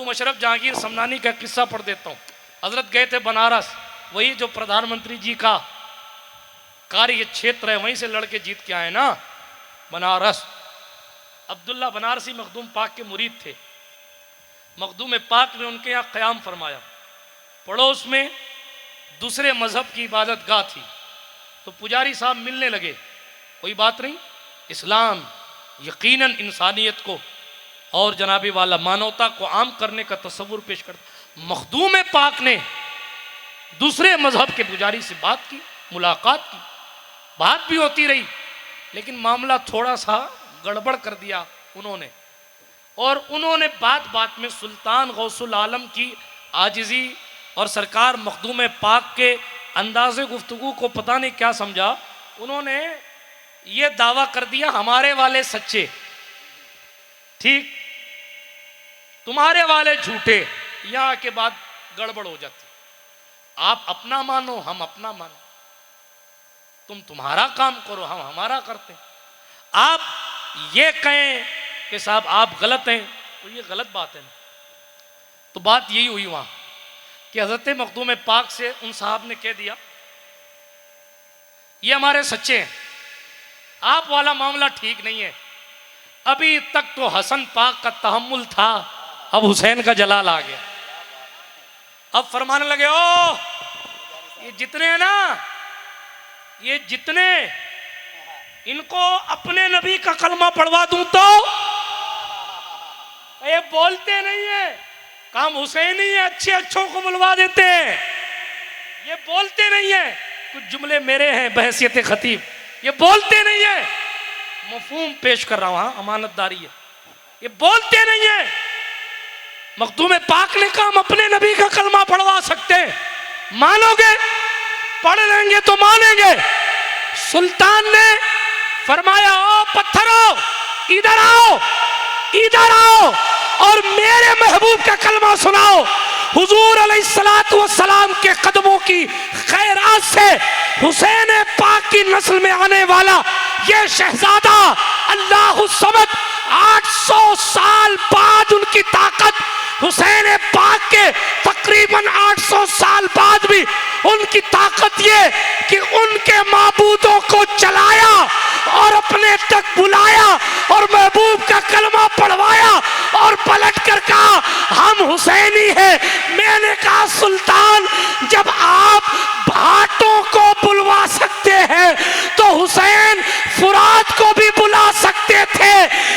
मुशर्रफ जहांगीर समनानी का किस्सा पढ़ देता हूँ। हजरत गए थे बनारस, वही जो प्रधानमंत्री जी का कार्य क्षेत्र है, वहीं से लड़के जीत के आए ना बनारस। अब्दुल्ला बनारसी मखदूम पाक के मुरीद थे। मखदूम पाक ने उनके यहाँ क़याम फरमाया। पड़ोस में दूसरे मजहब की इबादत गाह थी, तो पुजारी साहब मिलने लगे। कोई बात नहीं, इस्लाम यकीनन इंसानियत को और जनाबी वाला मानवता को आम करने का तस्वुर पेश करता। मखदूम पाक ने दूसरे मजहब के पुजारी से बात की, मुलाकात की, बात भी होती रही, लेकिन मामला थोड़ा सा गड़बड़ कर दिया उन्होंने। और उन्होंने बात बात में सुल्तान गौसुल आलम की आजिज़ी और सरकार मखदूम पाक के अंदाज़े गुफ्तगू को पता नहीं क्या समझा। उन्होंने ये दावा कर दिया हमारे वाले सच्चे, ठीक, तुम्हारे वाले झूठे। यहाँ के बाद गड़बड़ हो जाती। आप अपना मानो, हम अपना मानो, तुम तुम्हारा काम करो, हम हमारा करते हैं। आप ये कहें कि साहब आप गलत हैं, तो ये गलत बात है ना। तो बात यही हुई वहां कि हजरत मखदूम पाक से उन साहब ने कह दिया ये हमारे सच्चे हैं, आप वाला मामला ठीक नहीं है। अभी तक तो हसन पाक का तहम्मुल था, अब हुसैन का जलाल आ गया। अब फरमाने लगे, ओ ये जितने हैं ना, ये जितने, इनको अपने नबी का कलमा पढ़वा दूं तो ये बोलते नहीं है, काम हुसैन ही है, अच्छे अच्छों को बुलवा देते हैं, ये बोलते नहीं है। कुछ जुमले मेरे हैं बहसियत खतीब, ये बोलते नहीं है, मफहूम पेश कर रहा हूं, हाँ अमानतदारी है, ये बोलते नहीं है। मखदूम पाक ने कहा हम अपने नबी का कलमा पढ़वा सकते हैं, मानोगे? पढ़ लेंगे तो मानेंगे। सुल्तान ने फरमाया, ओ पत्थरों इधर आओ, इधर आओ और मेरे महबूब का कलमा सुनाओ। हुजूर अलैहिस्सलातु वस्सलाम के कदमों की खैरात से हुसैन पाक की नस्ल में आने वाला ये शहजादा अल्लाहु समद, 800 साल बाद उनकी ताकत, हुसैन पाक के तकरीबन 800 साल बाद भी उनकी ताकत ये कि उनके माबूदों को चलाया और अपने तक बुलाया और महबूब का कलमा पढ़वाया और पलट कर कहा हम हुसैनी हैं। मैंने कहा सुल्तान, जब आप भाटों को बुलवा सकते हैं तो हुसैन फुरात को भी बुला सकते थे,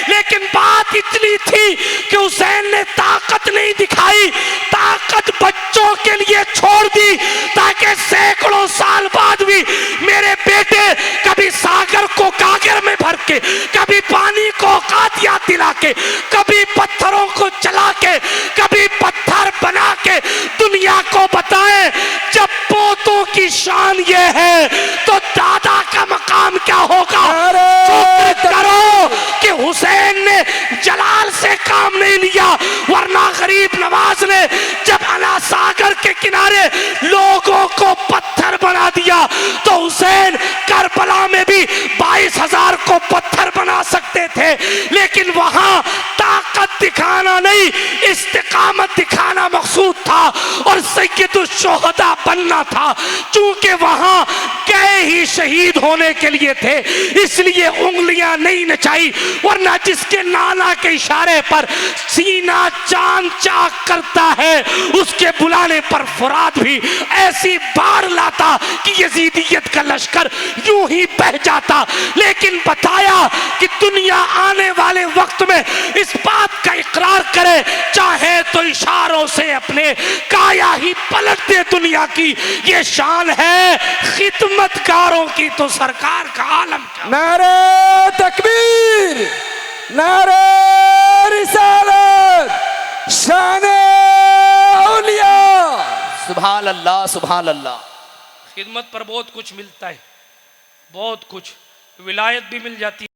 लेकिन बात इतनी थी कि हुसैन ने ताकत नहीं दिखाई, ताकत बच्चों के लिए छोड़ दी ताकि सैकड़ों साल बाद भी मेरे बेटे कभी सागर को गागर में भर के, कभी पानी को कातियात दिला के, कभी पत्थरों को चला के, कभी पत्थर बना के दुनिया को बताएं। जब पोतों की शान ये है तो दादा का मकाम क्या होगा? शुक्र करो कि हुसैन ने जलाल से काम नहीं लिया, वरना गरीब नवाज ने जब अला सागर के किनारे लोगों को पत्थर बना दिया तो हुसैन करबला में भी 22,000 को पत्थर बना सकते थे, लेकिन वहां ताकत दिखाना नहीं, इस्तिकामत दिखाना मकसूद था और सैयदुल शुहदा बनना था। चूंकि वहां गए ही शहीद होने के लिए थे, इसलिए उंगलियां नहीं नचाई, वरना जिसके नाना के इशारे पर सीना चांद चाक करता है उसके बुलाने पर फुरात भी ऐसी बाढ़ लाता कि यजीदियत का लश्कर यूं ही बह जाता। लेकिन बताया कि दुनिया आने वाले वक्त में इस बात का इकरार करे, चाहे तो इशारों से अपने काया ही पलट दे दुनिया की, ये शान है खिदमतगारों की, तो सरकार का आलम क्या। नारे तकबीर, नारे रिसालत, शाने औलिया, सुभान अल्लाह, सुभान अल्लाह। खिदमत पर बहुत कुछ मिलता है, बहुत कुछ, विलायत भी मिल जाती है।